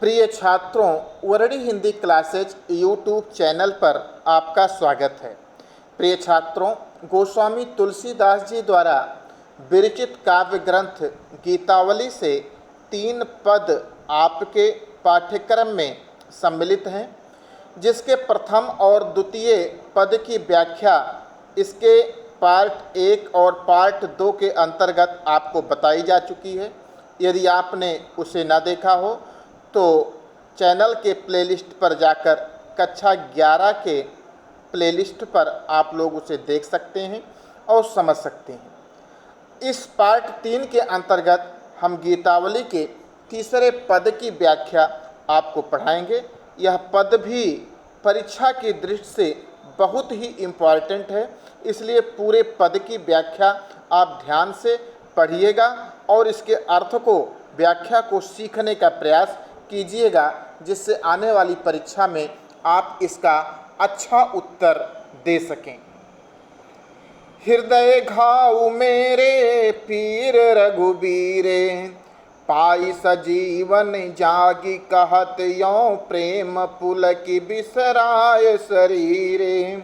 प्रिय छात्रों, वर्णी हिंदी क्लासेज यूट्यूब चैनल पर आपका स्वागत है। प्रिय छात्रों, गोस्वामी तुलसीदास जी द्वारा विरचित काव्य ग्रंथ गीतावली से 3 पद आपके पाठ्यक्रम में सम्मिलित हैं, जिसके प्रथम और द्वितीय पद की व्याख्या इसके पार्ट 1 और पार्ट 2 के अंतर्गत आपको बताई जा चुकी है। यदि आपने उसे न देखा हो तो चैनल के प्लेलिस्ट पर जाकर कक्षा 11 के प्लेलिस्ट पर आप लोग उसे देख सकते हैं और समझ सकते हैं। इस पार्ट 3 के अंतर्गत हम गीतावली के तीसरे पद की व्याख्या आपको पढ़ाएंगे। यह पद भी परीक्षा की दृष्टि से बहुत ही इम्पॉर्टेंट है, इसलिए पूरे पद की व्याख्या आप ध्यान से पढ़िएगा और इसके अर्थ को, व्याख्या को सीखने का प्रयास कीजिएगा, जिससे आने वाली परीक्षा में आप इसका अच्छा उत्तर दे सकें। हृदय घाव मेरे पीर रघुबीरे, पाई सजीवन जागी कहत यों प्रेम पुलक बिसराय शरीरे।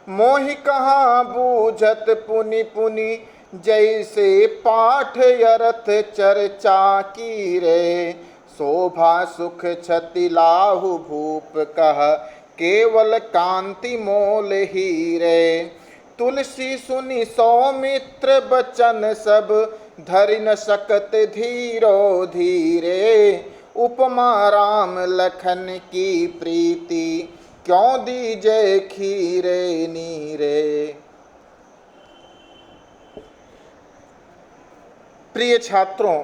मोहि कहाँ बूझत पुनि पुनि, जैसे पाठ यरथ चर्चा की रे। शोभा सुख छति लाहु भूप कह, केवल कांति मोल हीरे। तुलसी सुनि सौमित्र बचन सब, धरि न सकत धीरो धीरे। उपमा राम लखन की प्रीति, क्यों दीजे खीरे नीरे। प्रिय छात्रों,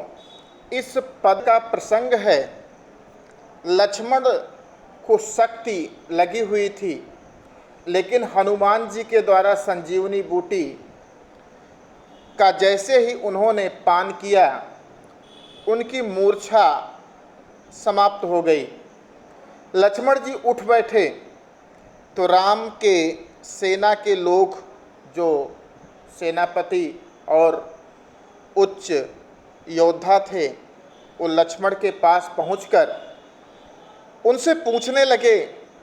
इस पद का प्रसंग है, लक्ष्मण को शक्ति लगी हुई थी, लेकिन हनुमान जी के द्वारा संजीवनी बूटी का जैसे ही उन्होंने पान किया, उनकी मूर्छा समाप्त हो गई। लक्ष्मण जी उठ बैठे तो राम के सेना के लोग, जो सेनापति और उच्च योद्धा थे, वो लक्ष्मण के पास पहुंचकर उनसे पूछने लगे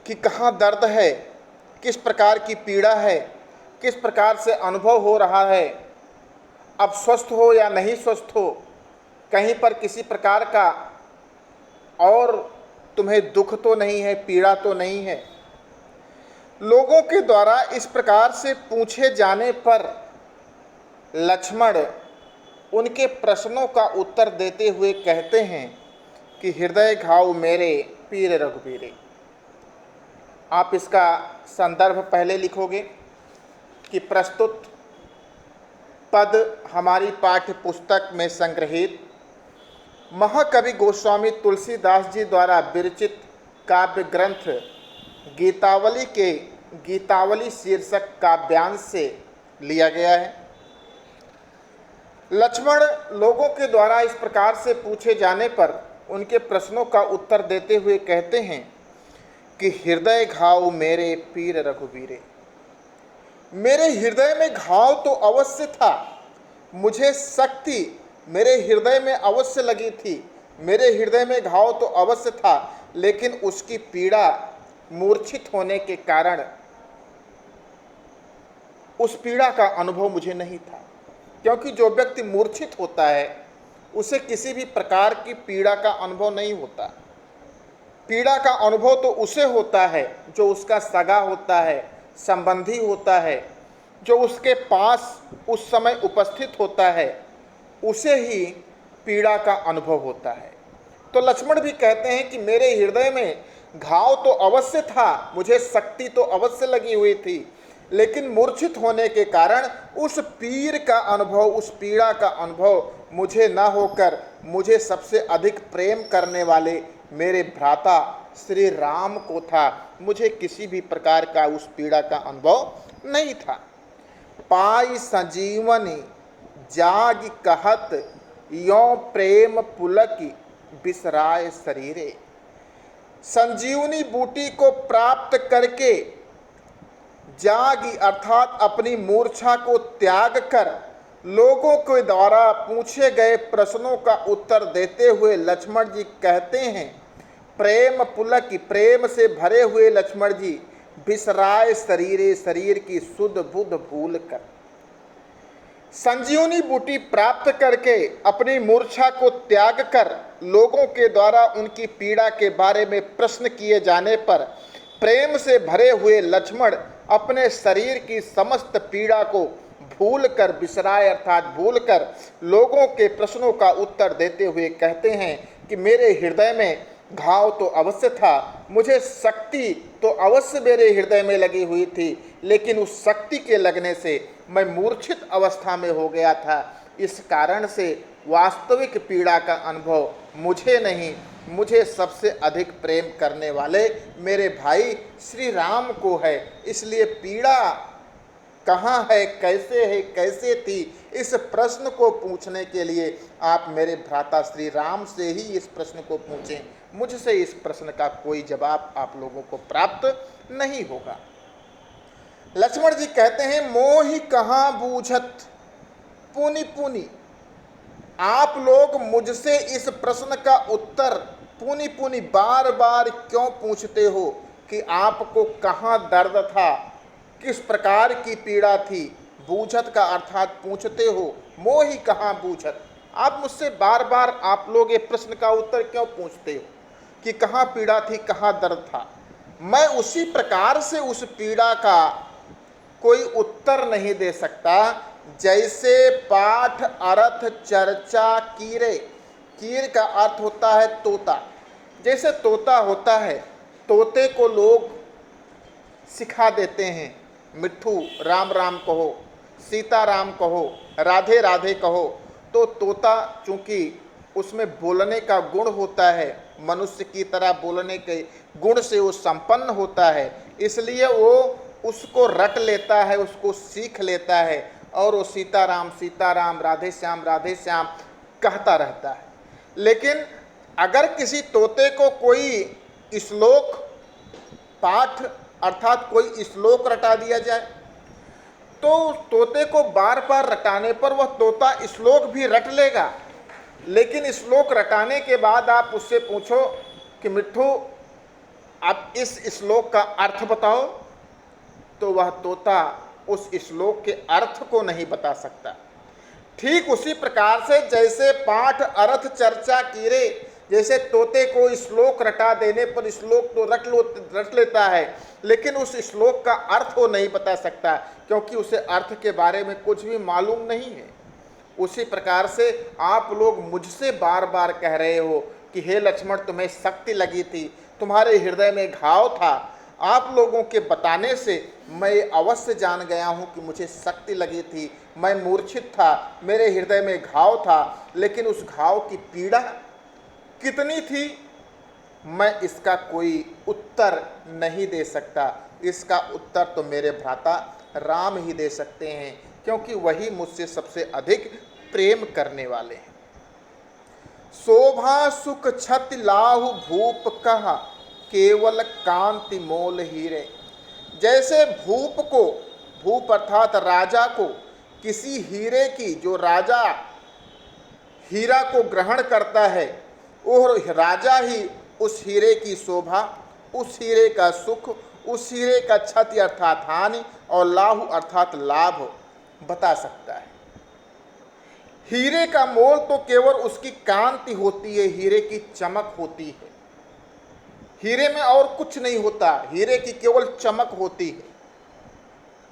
कि कहाँ दर्द है, किस प्रकार की पीड़ा है, किस प्रकार से अनुभव हो रहा है, अब स्वस्थ हो या नहीं स्वस्थ हो, कहीं पर किसी प्रकार का और तुम्हें दुख तो नहीं है, पीड़ा तो नहीं है। लोगों के द्वारा इस प्रकार से पूछे जाने पर लक्ष्मण उनके प्रश्नों का उत्तर देते हुए कहते हैं कि हृदय घाव मेरे पीर रघुबीरे। आप इसका संदर्भ पहले लिखोगे कि प्रस्तुत पद हमारी पाठ्य पुस्तक में संग्रहित महाकवि गोस्वामी तुलसीदास जी द्वारा विरचित काव्य ग्रंथ गीतावली के गीतावली शीर्षक काव्यांश से लिया गया है। लक्ष्मण लोगों के द्वारा इस प्रकार से पूछे जाने पर उनके प्रश्नों का उत्तर देते हुए कहते हैं कि हृदय घाव मेरे पीर रघुबीरे। मेरे हृदय में घाव तो अवश्य था, मुझे शक्ति मेरे हृदय में अवश्य लगी थी, मेरे हृदय में घाव तो अवश्य था, लेकिन उसकी पीड़ा मूर्छित होने के कारण उस पीड़ा का अनुभव मुझे नहीं था। क्योंकि जो व्यक्ति मूर्छित होता है उसे किसी भी प्रकार की पीड़ा का अनुभव नहीं होता। पीड़ा का अनुभव तो उसे होता है जो उसका सगा होता है, संबंधी होता है, जो उसके पास उस समय उपस्थित होता है, उसे ही पीड़ा का अनुभव होता है। तो लक्ष्मण भी कहते हैं कि मेरे हृदय में घाव तो अवश्य था, मुझे शक्ति तो अवश्य लगी हुई थी, लेकिन मूर्छित होने के कारण उस पीर का अनुभव, उस पीड़ा का अनुभव मुझे न होकर मुझे सबसे अधिक प्रेम करने वाले मेरे भ्राता श्री राम को था। मुझे किसी भी प्रकार का उस पीड़ा का अनुभव नहीं था। पाई संजीवनी जाग कहत, यों प्रेम पुलक बिसराय शरीरे। संजीवनी बूटी को प्राप्त करके जागी अर्थात अपनी मूर्छा को त्याग कर लोगों के द्वारा पूछे गए प्रश्नों का उत्तर देते हुए लक्ष्मण जी कहते हैं प्रेम पुलक, प्रेम से भरे हुए लक्ष्मण जी बिसराए शरीरे, शरीर की सुध बुध भूल कर। संजीवनी बूटी प्राप्त करके अपनी मूर्छा को त्याग कर लोगों के द्वारा उनकी पीड़ा के बारे में प्रश्न किए जाने पर प्रेम से भरे हुए लक्ष्मण अपने शरीर की समस्त पीड़ा को भूल कर, बिसराए अर्थात भूल कर, लोगों के प्रश्नों का उत्तर देते हुए कहते हैं कि मेरे हृदय में घाव तो अवश्य था, मुझे शक्ति तो अवश्य मेरे हृदय में लगी हुई थी, लेकिन उस शक्ति के लगने से मैं मूर्छित अवस्था में हो गया था। इस कारण से वास्तविक पीड़ा का अनुभव मुझे नहीं, मुझे सबसे अधिक प्रेम करने वाले मेरे भाई श्री राम को है। इसलिए पीड़ा कहाँ है, कैसे थी, इस प्रश्न को पूछने के लिए आप मेरे भ्राता श्री राम से ही इस प्रश्न को पूछें। मुझसे इस प्रश्न का कोई जवाब आप लोगों को प्राप्त नहीं होगा। लक्ष्मण जी कहते हैं, मोहि कहाँ बूझत पुनि पुनि। आप लोग मुझसे इस प्रश्न का उत्तर पुनि पुनि बार बार क्यों पूछते हो कि आपको कहाँ दर्द था, किस प्रकार की पीड़ा थी। बूझत का अर्थात पूछते हो, मोहि कहाँ बूझत। आप मुझसे बार बार आप लोग ये प्रश्न का उत्तर क्यों पूछते हो कि कहाँ पीड़ा थी, कहाँ दर्द था। मैं उसी प्रकार से उस पीड़ा का कोई उत्तर नहीं दे सकता जैसे पाठ अर्थ चर्चा कीरे। कीर का अर्थ होता है तोता। जैसे तोता होता है, तोते को लोग सिखा देते हैं, मिट्ठू राम राम कहो, सीता राम कहो, राधे राधे कहो। तो तोता चूँकि उसमें बोलने का गुण होता है, मनुष्य की तरह बोलने के गुण से वो संपन्न होता है, इसलिए वो उसको रट लेता है, उसको सीख लेता है और वो सीताराम राधे श्याम कहता रहता है। लेकिन अगर किसी तोते को कोई श्लोक पाठ अर्थात कोई श्लोक रटा दिया जाए तो तोते को बार बार रटाने पर वह तोता श्लोक भी रट लेगा। लेकिन श्लोक रटाने के बाद आप उससे पूछो कि मिट्ठू आप इस श्लोक का अर्थ बताओ, तो वह तोता उस श्लोक के अर्थ को नहीं बता सकता। ठीक उसी प्रकार से जैसे पाठ अर्थ चर्चा कीरे, जैसे तोते को श्लोक रटा देने पर श्लोक तो रट लेता है, लेकिन उस श्लोक का अर्थ वो नहीं बता सकता क्योंकि उसे अर्थ के बारे में कुछ भी मालूम नहीं है। उसी प्रकार से आप लोग मुझसे बार बार कह रहे हो कि हे लक्ष्मण, तुम्हें शक्ति लगी थी, तुम्हारे हृदय में घाव था। आप लोगों के बताने से मैं अवश्य जान गया हूँ कि मुझे शक्ति लगी थी, मैं मूर्छित था, मेरे हृदय में घाव था, लेकिन उस घाव की पीड़ा कितनी थी मैं इसका कोई उत्तर नहीं दे सकता। इसका उत्तर तो मेरे भ्राता राम ही दे सकते हैं, क्योंकि वही मुझसे सबसे अधिक प्रेम करने वाले हैं। शोभा सुख छति लाहु भूप कहा केवल कांति मोल हीरे। जैसे भूप अर्थात राजा को किसी हीरे की, जो राजा हीरा को ग्रहण करता है, वो राजा ही उस हीरे की शोभा, उस हीरे का सुख, उस हीरे का क्षति अर्थात हानि और लाहु अर्थात लाभ बता सकता है। हीरे का मोल तो केवल उसकी कांति होती है, हीरे की चमक होती है। हीरे में और कुछ नहीं होता, हीरे की केवल चमक होती है।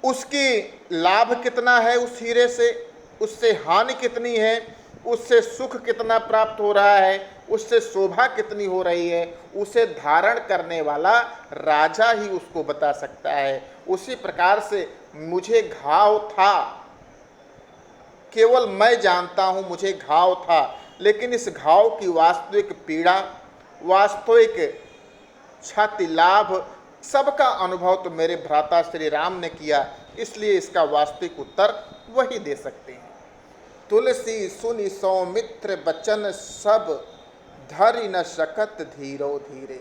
उसकी लाभ कितना है उस हीरे से, उससे हानि कितनी है, उससे सुख कितना प्राप्त हो रहा है, उससे शोभा कितनी हो रही है, उसे धारण करने वाला राजा ही उसको बता सकता है। उसी प्रकार से मुझे घाव था, केवल मैं जानता हूँ मुझे घाव था, लेकिन इस घाव की वास्तविक पीड़ा, वास्तविक क्षति लाभ सबका अनुभव तो मेरे भ्राता श्री राम ने किया, इसलिए इसका वास्तविक उत्तर वही दे सकते हैं। तुलसी सुनि सौमित्र बचन सब धरि न शकत धीरो धीरे।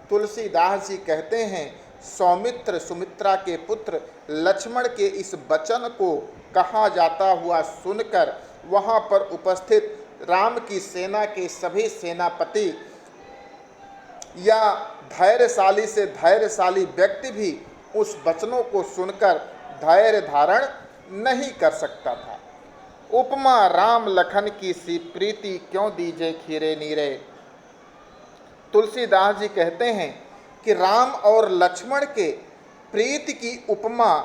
तुलसीदास जी कहते हैं, सौमित्र सुमित्रा के पुत्र लक्ष्मण के इस वचन को कहा जाता हुआ सुनकर वहाँ पर उपस्थित राम की सेना के सभी सेनापति या धैर्यशाली से धैर्यशाली व्यक्ति भी उस वचनों को सुनकर धैर्य धारण नहीं कर सकता था। उपमा राम लखन की सी प्रीति क्यों दीजे खीरे नीरे। तुलसीदास जी कहते हैं कि राम और लक्ष्मण के प्रीति की उपमा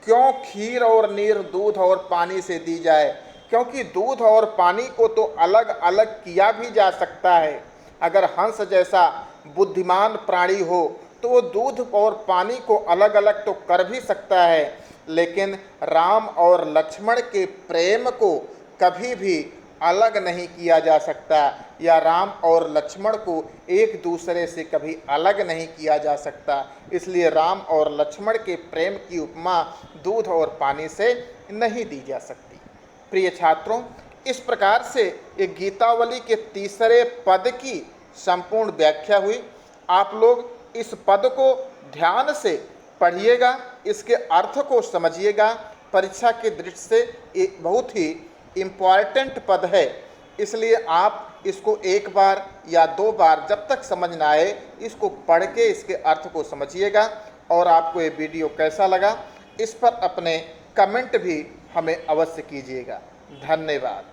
क्यों खीर और नीर, दूध और पानी से दी जाए, क्योंकि दूध और पानी को तो अलग अलग किया भी जा सकता है। अगर हंस जैसा बुद्धिमान प्राणी हो तो वो दूध और पानी को अलग अलग तो कर भी सकता है, लेकिन राम और लक्ष्मण के प्रेम को कभी भी अलग नहीं किया जा सकता, या राम और लक्ष्मण को एक दूसरे से कभी अलग नहीं किया जा सकता। इसलिए राम और लक्ष्मण के प्रेम की उपमा दूध और पानी से नहीं दी जा सकती। प्रिय छात्रों, इस प्रकार से ये गीतावली के तीसरे पद की संपूर्ण व्याख्या हुई। आप लोग इस पद को ध्यान से पढ़िएगा, इसके अर्थ को समझिएगा। परीक्षा की दृष्टि से ये बहुत ही इम्पॉर्टेंट पद है, इसलिए आप इसको एक बार या दो बार जब तक समझ ना आए इसको पढ़ के इसके अर्थ को समझिएगा। और आपको ये वीडियो कैसा लगा इस पर अपने कमेंट भी हमें अवश्य कीजिएगा। धन्यवाद।